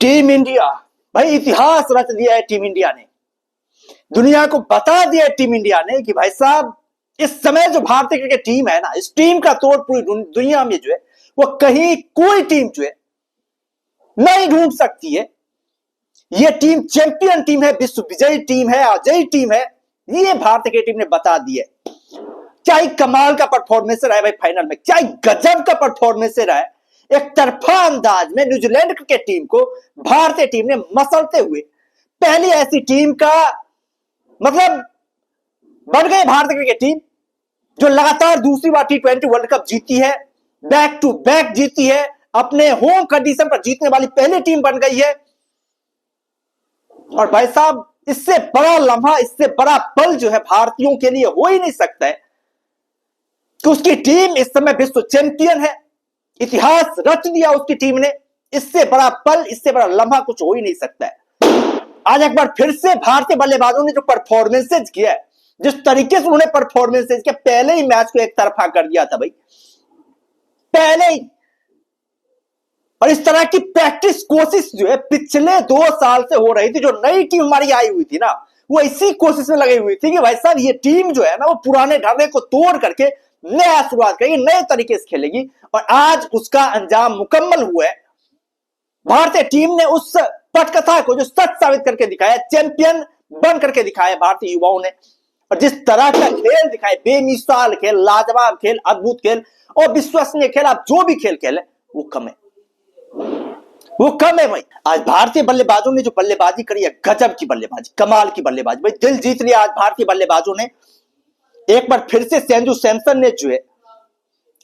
Team India, भाई इतिहास रच दिया है टीम इंडिया ने। दुनिया को बता दिया है टीम इंडिया ने कि भाई साहब इस समय जो भारतीय क्रिकेट टीम है ना, इस टीम का तोड़ पूरी दुनिया में जो है वो कहीं कोई टीम जो है नहीं ढूंढ सकती है। ये टीम चैंपियन टीम है, विश्व विजयी टीम है, अजयी टीम है। ये भारतीय क्रिकेट टीम ने बता दिया है। क्या कमाल का परफॉर्मेंस रहा है भाई फाइनल में, क्या गजब का परफॉर्मेंस रहा है। एक तरफा अंदाज में न्यूजीलैंड क्रिकेट टीम को भारतीय टीम ने मसलते हुए पहली ऐसी टीम का मतलब बन गई भारतीय क्रिकेट टीम जो लगातार दूसरी बार T20 वर्ल्ड कप जीती है, बैक टू बैक जीती है, अपने होम कंडीशन पर जीतने वाली पहली टीम बन गई है। और भाई साहब इससे बड़ा लम्हा, इससे बड़ा पल जो है भारतीयों के लिए हो ही नहीं सकता है कि उसकी टीम इस समय विश्व चैंपियन है। इतिहास रच दिया उसकी टीम ने। इससे बड़ा पल, इससे बड़ा लम्हा कुछ हो ही नहीं सकता है। आज एक बार फिर से भारतीय बल्लेबाजों ने जो परफॉर्मेंसेज किया है, जिस तरीके से उन्होंने परफॉर्मेंसेज किया, पहले ही मैच को एक तरफा कर दिया था भाई, पहले ही। और इस तरह की प्रैक्टिस कोशिश जो है पिछले 2 साल से हो रही थी। जो नई टीम हमारी आई हुई थी ना, वो इसी कोशिश में लगी हुई थी कि भाई साहब ये टीम जो है ना वो पुराने ढांचे को तोड़ करके नया शुरुआत करेगी, नए तरीके से खेलेगी। और आज उसका अंजाम मुकम्मल हुआ है। भारतीय टीम ने उस पटकथा को जो सच साबित करके दिखाया, चैंपियन बन करके दिखाया भारतीय युवाओं ने। और जिस तरह का खेल दिखाए, बेमिसाल खेल, लाजवाब खेल, अद्भुत खेल और विश्वसनीय खेल, आप जो भी खेल खेले वो कम है, वो कम है भाई। आज भारतीय बल्लेबाजों ने जो बल्लेबाजी करी है, गजब की बल्लेबाजी, कमाल की बल्लेबाजी भाई, दिल जीत लिया आज भारतीय बल्लेबाजों ने। एक बार फिर से संजू सैमसन ने जो है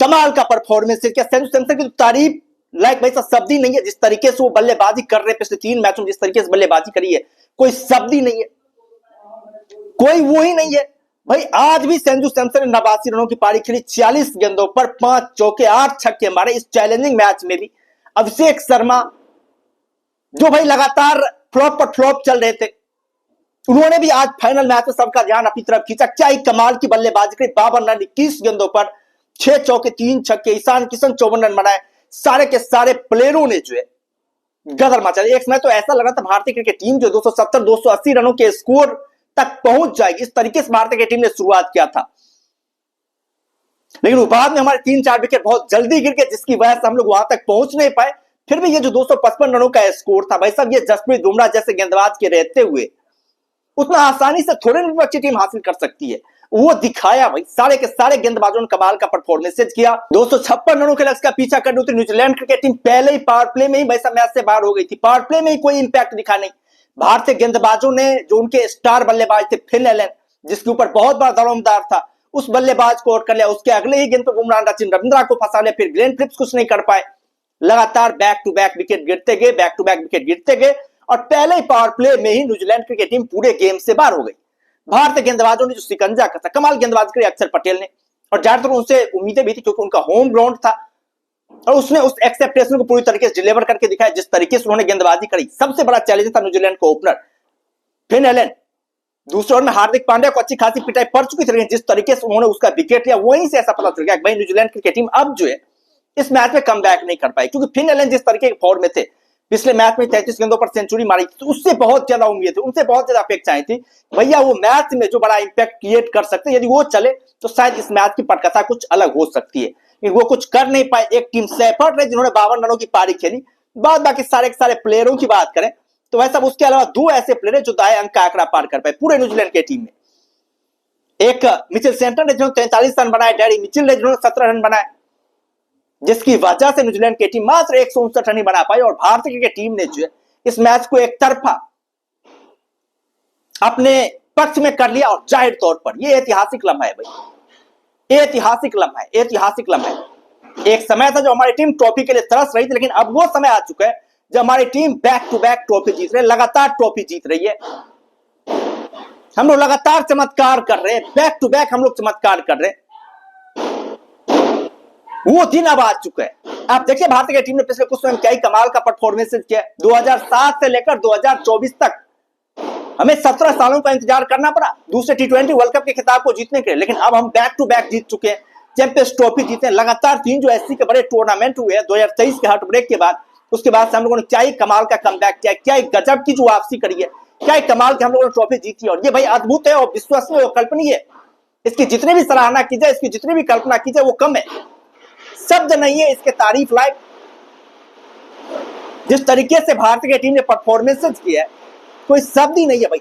कमाल का परफॉर्मेंस किया। संजू सैमसन की तो तारीफ लायक भाई साहब शब्द ही नहीं है। जिस तरीके से वो बल्लेबाजी कर रहे हैं पिछले 3 मैचों में, जिस तरीके से बल्लेबाजी करी है, कोई शब्द ही नहीं है, कोई वो ही नहीं है भाई। आज भी संजू सैमसन ने 89 रनों की पारी खेली, 40 गेंदों पर 5 चौके 8 छक्के मारे। इस चैलेंजिंग मैच में भी अभिषेक शर्मा जो भाई लगातार फ्लॉप पर फ्लॉप चल रहे थे, उन्होंने भी आज फाइनल मैच में सबका ध्यान अपनी तरफ खींचा। क्या ही कमाल की बल्लेबाजी करी। 52 रन 21 गेंदों पर 6 चौके 3 छक्के। ईशान किशन 54 रन बनाए। सारे के सारे प्लेयरों ने जो है गदर मचा दिया। एक समय तो ऐसा लगा था भारतीय क्रिकेट टीम जो 270-280 रनों के स्कोर तक पहुंच जाएगी। इस तरीके से भारतीय क्रिकेट टीम ने शुरुआत किया था, लेकिन बाद में हमारे 3-4 विकेट बहुत जल्दी गिर गए, जिसकी वजह से हम लोग वहां तक पहुंच नहीं पाए। फिर भी ये जो 255 रनों का स्कोर था भाई साहब, ये जसप्रीत बुमराह जैसे गेंदबाज के रहते हुए उतना आसानी से थोड़े नहीं अच्छी टीम हासिल कर सकती है, वो दिखाया भाई। सारे के सारे गेंदबाजों ने कमाल का परफॉर्मेंस किया। 256 रनों के लक्ष्य का पीछा करने उतरी न्यूजीलैंड क्रिकेट टीम। पहले ही पावर प्ले में ही भाई साहब मैच से बाहर हो गई थी। पावर प्ले में ही कोई इंपैक्ट दिखा नहीं। भारतीय गेंदबाजों ने जो उनके स्टार बल्लेबाज थे फिन एलन, जिसके ऊपर बहुत बड़ा दारोमदार था, उस बल्लेबाज को आउट कर लिया। उसके अगले ही गेंद पर बुमराह सचिन रविंद्रा को फंसा लिया। फिर ग्लेन फिलिप्स कुछ नहीं कर पाए। लगातार बैक टू बैक विकेट गिरते गए, बैक टू बैक विकेट गिरते गए और पहले ही पावर प्ले में ही न्यूजीलैंड क्रिकेट टीम पूरे गेम से बाहर हो गई। भारतीय गेंदबाजों ने जो सिकंजा कसा, कमाल गेंदबाजी करी अक्षर पटेल ने, और ज्यादातर उनसे उम्मीदें भी थी क्योंकि उनका होम ग्राउंड था और उसने उस एक्सेप्टेशन को पूरी तरीके से डिलीवर करके दिखाया। जिस तरीके से उन्होंने गेंदबाजी करी, सबसे बड़ा चैलेंज था न्यूजीलैंड को ओपनर फिन एलन। दूसरे ओवर में हार्दिक पांड्या को अच्छी खासी पिटाई पड़ चुकी थी, लेकिन जिस तरीके से उन्होंने उसका विकेट लिया, वहीं से ऐसा पता चल गया कि भाई न्यूजीलैंड क्रिकेट टीम अब जो है इस मैच में कम बैक नहीं कर पाई। क्योंकि फिन एलन जिस तरीके के फॉर्म में थे, पिछले मैच में 33 गेंदों पर सेंचुरी मारी, तो उससे बहुत ज्यादा उम्मीद थी, उनसे बहुत ज्यादा अपेक्षाएं थी भैया वो मैच में जो बड़ा इंपैक्ट क्रिएट कर सकते हैं। यदि वो चले तो शायद इस मैच की पटकथा कुछ अलग हो सकती है, लेकिन वो कुछ कर नहीं पाए। एक टीम सेफर्ट रही जिन्होंने 52 रनों की पारी खेली। बाद बाकी सारे के सारे प्लेयरों की बात करें तो वैसा उसके अलावा 2 ऐसे प्लेयर जो दाएं अंक का आंकड़ा पार कर पाए पूरे न्यूजीलैंड की टीम में। एक मिचेल सेंटर ने जिन्होंने 43 रन बनाए, डैरी मिचेल ने जिन्होंने 17 रन बनाए, जिसकी वजह से न्यूजीलैंड की टीम मात्र 159 रन ही बना पाई। और भारतीय क्रिकेट टीम ने जो है इस मैच को एक तरफा अपने पक्ष में कर लिया। और जाहिर तौर पर यह ऐतिहासिक लम्हा है भाई, ऐतिहासिक लम्हा है, ऐतिहासिक लम्हा है। एक समय था जो हमारी टीम ट्रॉफी के लिए तरस रही थी, लेकिन अब वो समय आ चुका है जब हमारी team back to back trophy जीत रही है, लगातार ट्रॉफी जीत रही है। हम लोग लगातार चमत्कार कर रहे हैं, बैक टू बैक हम लोग चमत्कार कर रहे हैं। वो दिन अब आ चुका है। आप देखिए भारतीय टीम ने पिछले कुछ समय क्या ही कमाल का परफॉर्मेंस किया। 2007 से लेकर 2024 तक हमें 17 सालों का इंतजार करना पड़ा दूसरे T20 वर्ल्ड कप के खिताब को जीतने के लिए, लेकिन अब हम बैक टू बैक जीत चुके हैं। चैंपियंस ट्रॉफी जीते, लगातार 3 जो एससी के बड़े टूर्नामेंट हुए 2023 के हार्ट ब्रेक के बाद, उसके बाद से हम लोगों ने क्या ही कमाल का कमबैक किया, क्या ही गजब की जो वापसी करी है, क्या ही कमाल की हम लोगों ने ट्रॉफी जीती है। और ये भाई अद्भुत है और विश्वसनीय और कल्पनीय है। इसकी जितनी भी सराहना की जाए, इसकी जितनी भी कल्पना की जाए वो कम है, शब्द नहीं है इसके तारीफ लायक। जिस तरीके से भारतीय की टीम ने परफॉर्मेंसेस किया है, कोई शब्द ही नहीं है भाई।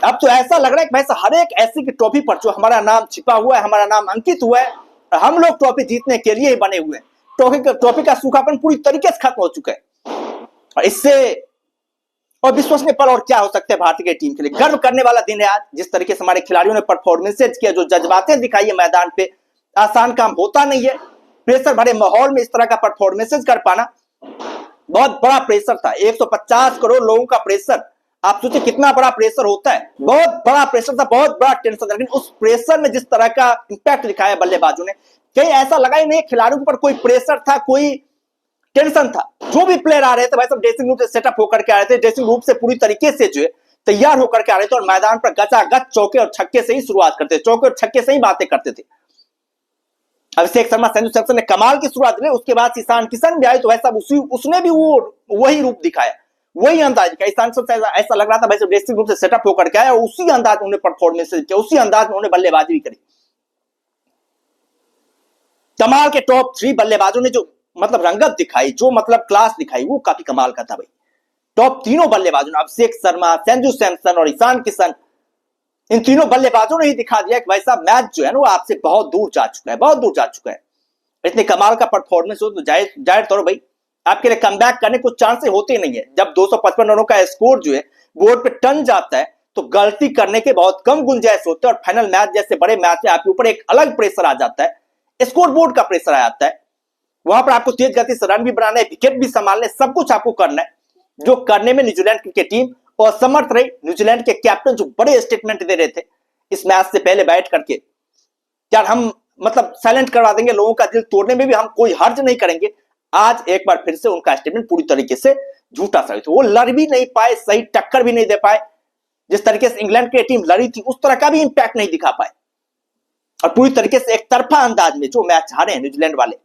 अब तो ऐसा लग रहा है कि भाई हर एक ऐसी की ट्रॉफी पर जो हमारा नाम छिपा हुआ है, हमारा नाम अंकित हुआ है, और हम लोग ट्रॉफी जीतने के लिए ही बने हुए हैं। ट्रॉफी का सूखापन पूरी तरीके से खत्म हो चुका है, और इससे और विश्वसनीय पल और क्या हो सकते हैं भारतीय की टीम के लिए। गर्व करने वाला दिन है आज, जिस तरीके से हमारे खिलाड़ियों ने परफॉर्मेंसेज किया, जो जज्बातें दिखाई है मैदान पे, आसान काम होता नहीं है। प्रेशर भरे माहौल में इस तरह का परफॉर्मेंसेज कर पाना बहुत बड़ा प्रेशर था। 150 करोड़ लोगों का प्रेशर, आप सोचिए कितना बड़ा प्रेशर होता है। बहुत बड़ा प्रेशर था, बहुत बड़ा टेंशन था, लेकिन उस प्रेशर में जिस तरह का इंपैक्ट दिखाया बल्लेबाजों ने, कहीं ऐसा लगा ही नहीं खिलाड़ियों के ऊपर कोई प्रेशर था, कोई टेंशन था। जो भी प्लेयर आ रहे थे भाई सब ड्रेसिंग रूम से सेटअप होकर के आ रहे थे, ड्रेसिंग रूम से पूरी तरीके से जो है तैयार होकर के आ रहे थे, और मैदान पर गचागच चौके और छक्के से ही शुरुआत करते थे, चौके और छक्के से ही बातें करते थे। अभिषेक शर्मा, संजू सैमसन ने कमाल की शुरुआत की, उसके बाद ईशान किशन भी आए तो वैसा उसने भी वही रूप दिखाया, वही अंदाज दिखाया। ईशान किशन ऐसा लग रहा था भाई सब ड्रेसिंग रूम से सेटअप होकर के आया, और उसी अंदाज में उन्होंने परफॉर्मेंस किया, उसी अंदाज में उन्होंने बल्लेबाजी भी करी। कमाल के टॉप 3 बल्लेबाजों ने जो मतलब रंगत दिखाई, जो मतलब क्लास दिखाई, वो काफी कमाल का था भाई। टॉप तीनों बल्लेबाजों ने, अभिषेक शर्मा, संजू सैमसन और ईशान किशन, इन तीनों बल्लेबाजों ने ही दिखा दिया कि भाई साहब मैच जो है ना वो आपसे बहुत दूर जा चुका है, बहुत दूर जा चुका है। इतने कमाल का परफॉर्मेंस हो तो जाहिर तौर भाई आपके लिए कमबैक करने को चांसेस होते नहीं है। जब 255 रनों का स्कोर जो है बोर्ड पे टन जाता है तो गलती करने के बहुत कम गुंजाइश होते हैं, और फाइनल मैच जैसे बड़े मैच में आपके ऊपर एक अलग प्रेशर आ जाता है, स्कोर बोर्ड का प्रेशर आ जाता है। वहां पर आपको तेज गति से रन भी बनाना है, विकेट भी संभालने, सब कुछ आपको करना है, जो करने में न्यूजीलैंड क्रिकेट टीम असमर्थ रही। न्यूजीलैंड के कैप्टन जो बड़े स्टेटमेंट दे रहे थे इस मैच से पहले बैठ करके, यार हम मतलब साइलेंट करवा देंगे, लोगों का दिल तोड़ने में भी हम कोई हर्ज नहीं करेंगे। आज एक बार फिर से उनका स्टेटमेंट पूरी तरीके से झूठा साबित हुआ। वो लड़ भी नहीं पाए, सही टक्कर भी नहीं दे पाए, जिस तरीके से इंग्लैंड की टीम लड़ी थी उस तरह का भी इंपैक्ट नहीं दिखा पाए, और पूरी तरीके से एक तरफा अंदाज में जो मैच हारे हैं न्यूजीलैंड वाले।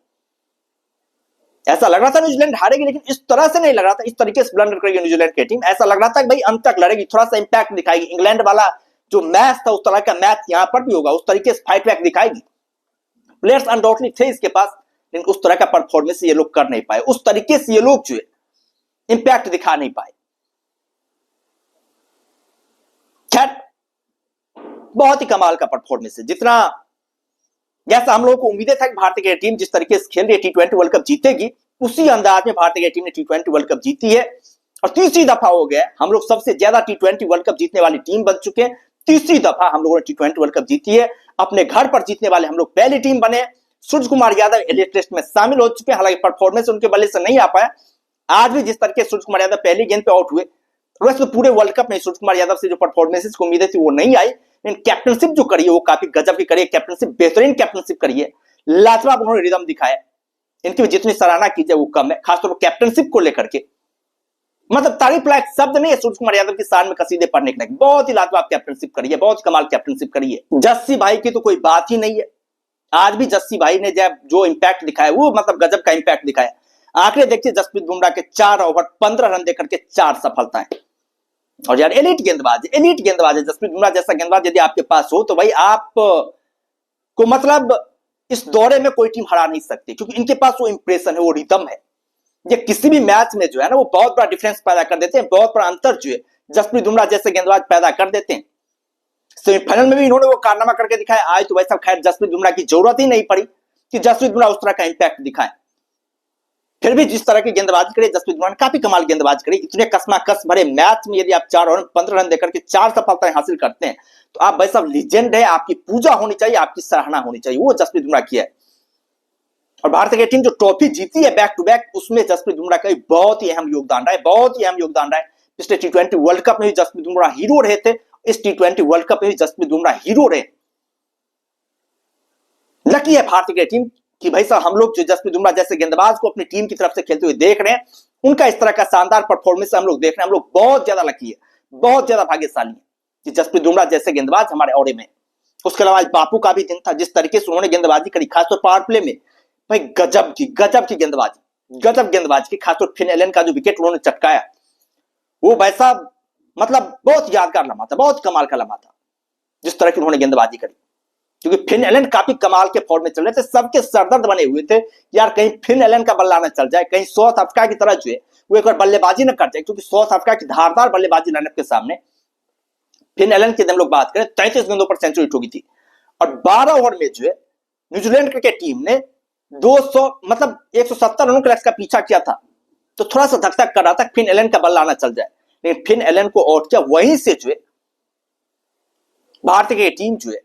ऐसा लग रहा था न्यूजीलैंड हारेगी, लेकिन इस तरह से नहीं लग रहा था, इस तरीके से ब्लंडर करेगी न्यूजीलैंड की टीम। ऐसा लग रहा था कि भाई अंत तक लड़ेगी, थोड़ा सा इंपैक्ट दिखाएगी। इंग्लैंड वाला जो मैच था उस तरह का मैच यहां पर भी होगा, उस तरीके से फाइट बैक दिखाएगी। प्लेयर्स अनडाउटली थे इसके पास, लेकिन उस तरह का परफॉर्मेंस ये लोग कर नहीं पाए, उस तरीके से ये लोग जो है इंपैक्ट दिखा नहीं पाए। खैर बहुत ही कमाल का परफॉर्मेंस है, जितना जैसा हम लोगों को उम्मीदें था कि भारतीय की टीम जिस तरीके से खेल रही है टी20 वर्ल्ड कप जीतेगी, उसी अंदाज में भारतीय की टीम ने टी20 वर्ल्ड कप जीती है, और तीसरी दफा हो गया हम लोग सबसे ज्यादा टी20 वर्ल्ड कप जीतने वाली टीम बन चुके हैं। तीसरी दफा हम लोगों ने टी20 वर्ल्ड कप जीती है, अपने घर पर जीतने वाले हम लोग पहली टीम बने। सूर्य कुमार यादव एलिट टेस्ट में शामिल हो चुके हैं, हालांकि परफॉर्मेंस उनके बल्ले से नहीं आ पाया। आज भी जिस तरीके से सूर्य कुमार यादव पहली गेंद पे आउट हुए, वैसे तो पूरे वर्ल्ड कप में सूर्य कुमार यादव से जो परफॉर्मेंसेस की उम्मीदें थी वो नहीं आई, लेकिन कैप्टनशिप जो करी है वो काफी गजब की करी है। कैप्टनशिप बेहतरीन कैप्टनशिप करी है, लाजवाब उन्होंने रिदम दिखाया। इनकी भी जितनी सराहना की जाए वो कम है, खासतौर पर कैप्टनशिप को लेकर के मतलब तारीफ लायक शब्द नहीं है सूर्य कुमार यादव की शान में कसीदे पढ़ने के लिए। बहुत ही लाजवाब कैप्टनशिप करी है, बहुत कमाल कैप्टनशिप करी है। जस्सी भाई की तो कोई बात ही नहीं है, आज भी जस्सी भाई ने जो इंपैक्ट दिखाया वो मतलब गजब का इंपैक्ट दिखाया। आंकड़े देखिए, जसप्रीत बुमराह के 4 ओवर 15 रन देकर के 4 सफलताएं, और यार एलीट गेंदबाज है जसप्रीत बुमराह जैसा गेंदबाज यदि आपके पास हो तो भाई आप को मतलब इस दौरे में कोई टीम हरा नहीं सकती, क्योंकि इनके पास वो इंप्रेशन है, वो रिदम है। ये किसी भी मैच में जो है ना वो बहुत बड़ा डिफरेंस पैदा कर देते हैं, बहुत बड़ा अंतर जो है जसप्रीत बुमराह जैसे गेंदबाज पैदा कर देते हैं। सेमीफाइनल में भी इन्होंने वो कारनामा करके दिखाया। आज तो वैसा खैर जसप्रीत बुमराह की जरूरत ही नहीं पड़ी कि जसप्रीत बुमराह उस तरह का इंपैक्ट दिखाए, फिर भी जिस तरह की गेंदबाजी करे जसप्रीत बुमराह ने काफी कमाल गेंदबाजी करी। इतने कस्माकस भरे मैच में यदि आप 4 ओवर 15 रन देकर के 4 सफलताएं हासिल करते हैं तो आप भाई साहब लीजेंड है, आपकी पूजा होनी चाहिए, आपकी सराहना होनी चाहिए। वो जसप्रीत बुमराह की है। और भारतीय की टीम जो ट्रॉफी जीती है बैक टू बैक, उसमें जसप्रीत बुमराह का बहुत ही अहम योगदान रहा है, बहुत ही अहम योगदान रहा है। पिछले टी20 वर्ल्ड कप में भी जसप्रीत बुमराह हीरो रहे थे, इस टी20 वर्ल्ड कप में भी जसप्रीत बुमराह हीरो रहे। लकी है भारतीय की टीम कि भाई साहब हम लोग जो जसप्रीत बुमराह जैसे गेंदबाज को अपनी टीम की तरफ से खेलते हुए देख रहे हैं, उनका इस तरह का शानदार परफॉर्मेंस हम लोग देख रहे हैं। हम लोग बहुत ज्यादा लकी है, बहुत ज्यादा भाग्यशाली है कि जसप्रीत बुमराह जैसे गेंदबाज हमारे औरे में। उसके अलावा आज बापू का भी दिन था, जिस तरीके से उन्होंने गेंदबाजी करी, खासतौर पावर प्ले में भाई गजब की गेंदबाजी की, खासतौर फिन एलन का जो विकेट उन्होंने चटकाया, वो भाई साहब मतलब बहुत यादगार लम्हा था, बहुत कमाल का लम्हा था जिस तरह की उन्होंने गेंदबाजी करी। क्योंकि फिन एलन काफी कमाल के फॉर्म में चल रहे थे, सबके सरदर्द बने हुए थे यार, कहीं फिन एलन का बल्ला न चल जाए, कहीं साउथ अफ्रीका की तरह जो है वो एक बार बल्लेबाजी न कर जाए, क्योंकि साउथ अफ्रीका की धारदार बल्लेबाजी लाइनअप के सामने फिन एलन की हम लोग बात करें 33 गेंदों पर सेंचुरी ठोकी थी, और 12 ओवर में जो है न्यूजीलैंड क्रिकेट टीम ने 200 मतलब 170 रनों के लक्ष्य का पीछा किया था। तो थोड़ा सा धक धक कर रहा था फिन एलन का बल्ला ना चल जाए, लेकिन फिन एलन को आउट किया। वहीं से जो है भारतीय की टीम जो है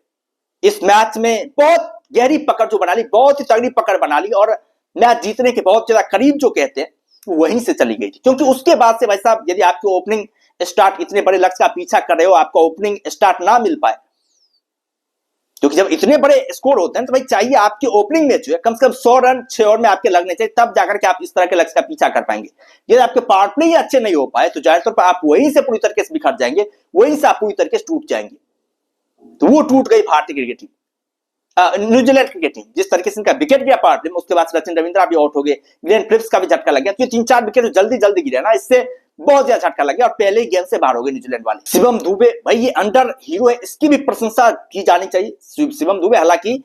इस मैच में बहुत गहरी पकड़ जो बना ली, बहुत ही तगड़ी पकड़ बना ली, और मैच जीतने के बहुत ज्यादा करीब जो कहते हैं वहीं से चली गई थी। क्योंकि उसके बाद से भाई साहब यदि आपकी ओपनिंग स्टार्ट इतने बड़े लक्ष्य का पीछा कर रहे हो, आपका ओपनिंग स्टार्ट ना मिल पाए, क्योंकि जब इतने बड़े स्कोर होते हैं तो भाई चाहिए आपकी ओपनिंग में जो है कम से कम 100 रन 6 ओवर में आपके लगने चाहिए, तब जाकर के आप इस तरह के लक्ष्य का पीछा कर पाएंगे। यदि आपके पावर प्ले ही अच्छे नहीं हो पाए तो जाहिर तौर पर आप वहीं से पूरी तरीके से बिखर जाएंगे, वहीं से आप पूरी तरीके से टूट जाएंगे। तो वो टूट गई भारतीय cricket team, New Zealand cricket team. जिस तरीके से इनका विकेट गया पावर प्ले में, उसके बाद सचिन रविंद्रा भी आउट हो गए, ग्लेन फिलिप्स का भी झटका लग गया, तो 3-4 विकेट जल्दी जल्दी गिरे ना, इससे बहुत ज्यादा झटका लग गया और पहले ही गेम से बाहर हो गए न्यूजीलैंड वाले। शिवम दुबे भाई ये अंडर हीरो है, इसकी भी प्रशंसा की जानी चाहिए। शिवम दुबे हालांकि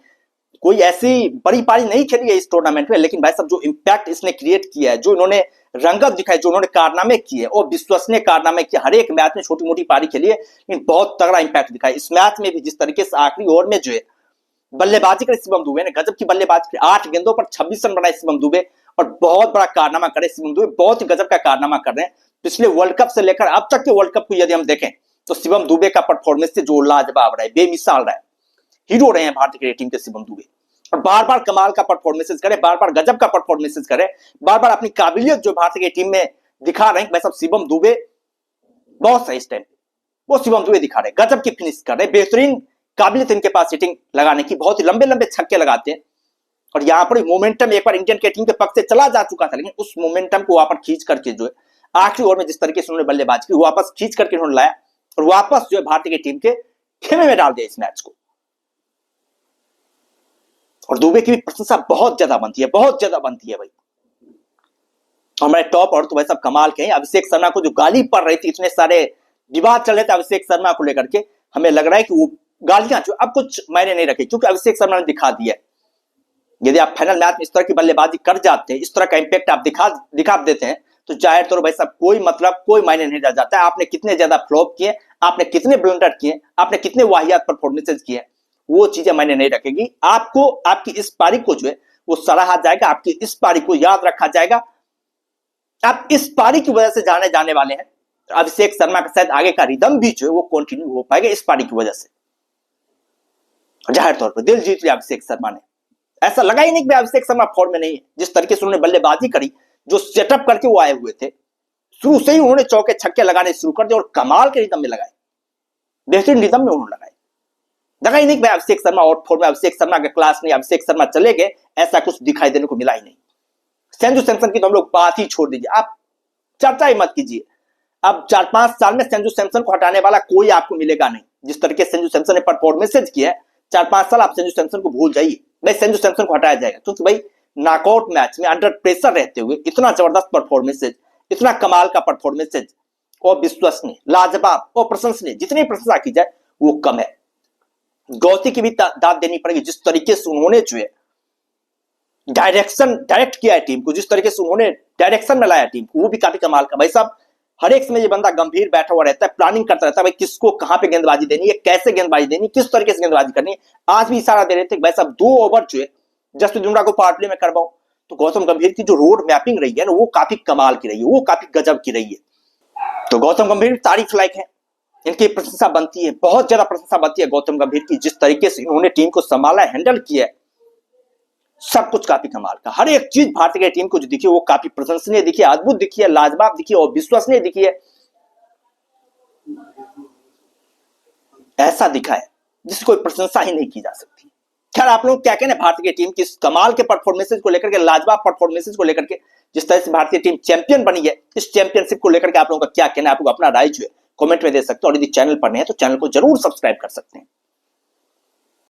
कोई ऐसी बड़ी पारी नहीं खेली है इस टूर्नामेंट में, लेकिन भाई साहब जो इंपैक्ट इसने क्रिएट किया है, जो इन्होंने रंगत दिखाई, जो उन्होंने कारनामे किए और विश्वसनीय कारनामे किए, हर एक मैच में छोटी मोटी पारी खेली है लेकिन बहुत तगड़ा इंपैक्ट दिखाई। इस मैच में भी जिस तरीके से आखिरी ओवर में जो है बल्लेबाजी करी शिवम दुबे ने, गजब की बल्लेबाजी की, 8 गेंदों पर 26 रन बनाए शिवम दुबे, और बहुत बड़ा कारनामा करे शिवम दुबे, बहुत ही गजब का कारनामा कर रहे हैं। पिछले वर्ल्ड कप से लेकर अब तक के वर्ल्ड कप को यदि हम देखें तो शिवम दुबे का परफॉर्मेंस से जो लाजवाब रहा है, बेमिसाल रहा है, हीरो रहे हैं भारतीय क्रिकेट टीम के शिवम दुबे, और बार बार कमाल का परफॉर्मेंसेस करे, बार बार गजब का परफॉर्मेंसेस करे, बार बार अपनी काबिलियत जो भारतीय क्रिकेट टीम में दिखा रहे हैं। वैसे शिवम दुबे बहुत सही इस टाइम पे वो शिवम दुबे दिखा रहे, गजब की फिनिश कर रहे, बेहतरीन काबिलियत इनके पास हिटिंग लगाने की, बहुत ही लंबे लंबे छक्के लगाते हैं। और यहां पर मोमेंटम एक बार इंडियन के टीम के पक्ष से चला जा चुका था, लेकिन उस मोमेंटम को वापस खींच करके जो है आखिरी ओवर में जिस तरीके से उन्होंने बल्लेबाजी की, वापस खींच करके उन्होंने लाया और वापस जो है भारतीय की टीम के खेमे में डाल दिया इस मैच को। और दुबे की भी प्रशंसा बहुत ज्यादा बनती है, बहुत ज्यादा बनती है भाई। हमारे टॉप और तो भाई साहब कमाल के हैं। अभिषेक शर्मा को जो गाली पड़ रही थी, इतने सारे विवाद चल रहे थे अभिषेक शर्मा को लेकर के, हमें लग रहा है कि वो गालियां जो अब कुछ मायने नहीं रखे, क्योंकि अभिषेक शर्मा ने दिखा दिया है। यदि आप फाइनल मैच में इस तरह की बल्लेबाजी कर जाते हैं, इस तरह का इंपैक्ट आप दिखा देते हैं, तो जाहिर तौर भाई साहब कोई मतलब कोई मायने नहीं रह जाता है। आपने कितने ज्यादा फ्लॉप किए, आपने कितने ब्लंडर किए, आपने कितने वाहियात परफॉर्मेंसेस किए, वो चीजें मायने नहीं रखेगी। आपको आपकी इस पारी को जो है वो सराहा जाएगा, आपकी इस पारी को याद रखा जाएगा। आप इस पारी की वजह से जाने जाने वाले हैं। अभिषेक शर्मा का शायद आगे का रिदम भी जो है वो कंटिन्यू हो पाएगा इस पारी की वजह से। जाहिर तौर पर दिल जीत लिया अभिषेक शर्मा ने, ऐसा लगा ही नहीं कि अभिषेक शर्मा फॉर्म में नहीं है। जिस तरीके से उन्होंने बल्लेबाजी करी, जो सेटअप करके वो आए हुए थे, शुरू से ही उन्होंने चौके छक्के लगाने शुरू कर दिए और कमाल के रिदम में लगाए, बेहतरीन रिदम में उन्होंने लगाए। लगा ही नहीं कि अभिषेक शर्मा आउट फॉर्म में, अभिषेक शर्मा का क्लास नहीं, अभिषेक शर्मा चले गए, ऐसा कुछ दिखाई देने को मिला ही नहीं। संजू सैमसन की तो हम लोग बात ही छोड़ दीजिए, आप चर्चा ही मत कीजिए। अब 4-5 साल में संजू सैमसन को हटाने वाला कोई आपको मिलेगा नहीं। जिस तरीके से संजू सैमसन ने परफॉर्मेंसेज किया है, 4-5 साल आप संजू सैमसन को भूल जाइए, भाई संजू सैमसन को हटाया जाएगा। क्योंकि भाई नॉकआउट मैच में अंडर प्रेशर रहते हुए इतना जबरदस्त परफॉर्मेंसेज, इतना कमाल का परफॉर्मेंसेज और विश्वसनीय, लाजवाब और प्रशंसनीय, जितनी प्रशंसा की जाए वो कम है। गौती की भी दाद देनी पड़ेगी। जिस तरीके से उन्होंने जो है डायरेक्ट किया है टीम को, जिस तरीके से उन्होंने डायरेक्शन में लाया टीम को, वो भी काफी कमाल का। भाई साहब हर एक समय ये बंदा गंभीर बैठा हुआ रहता है, प्लानिंग करता रहता है, भाई किसको कहां पे गेंदबाजी देनी है, कैसे गेंदबाजी देनी है, किस तरीके से गेंदबाजी करनी है। आज भी इशारा दे रहे थे भाई साहब 2 ओवर जो है जसप्रीत बुमराह को पावर प्ले में करवाओ। तो गौतम गंभीर की जो रोड मैपिंग रही है ना, वो काफी कमाल की रही है, वो काफी गजब की रही है। तो गौतम गंभीर तारीफ लायक है, इनकी प्रशंसा बनती है, बहुत ज्यादा प्रशंसा बनती है गौतम गंभीर की। जिस तरीके से इन्होंने टीम को संभाला, हैंडल किया, सब कुछ काफी कमाल का। हर एक चीज भारतीय की टीम को जो दिखी है वो काफी प्रशंसनीय दिखी है, अद्भुत दिखी है, लाजवाब दिखी है और विश्वसनीय दिखी है। ऐसा दिखा है जिसकी कोई प्रशंसा ही नहीं की जा सकती। खैर आप लोग क्या कहना है भारतीय टीम की कमाल के परफॉर्मेंसेस को लेकर के, लाजवाब परफॉर्मेंसेस को लेकर के, जिस तरह से भारतीय टीम चैंपियन बनी है, इस चैंपियनशिप को लेकर के आप लोगों का क्या कहना है? आप लोग अपना राय जो है कमेंट में दे सकते हैं और यदि चैनल पर नए हैं तो चैनल को जरूर सब्सक्राइब कर सकते हैं।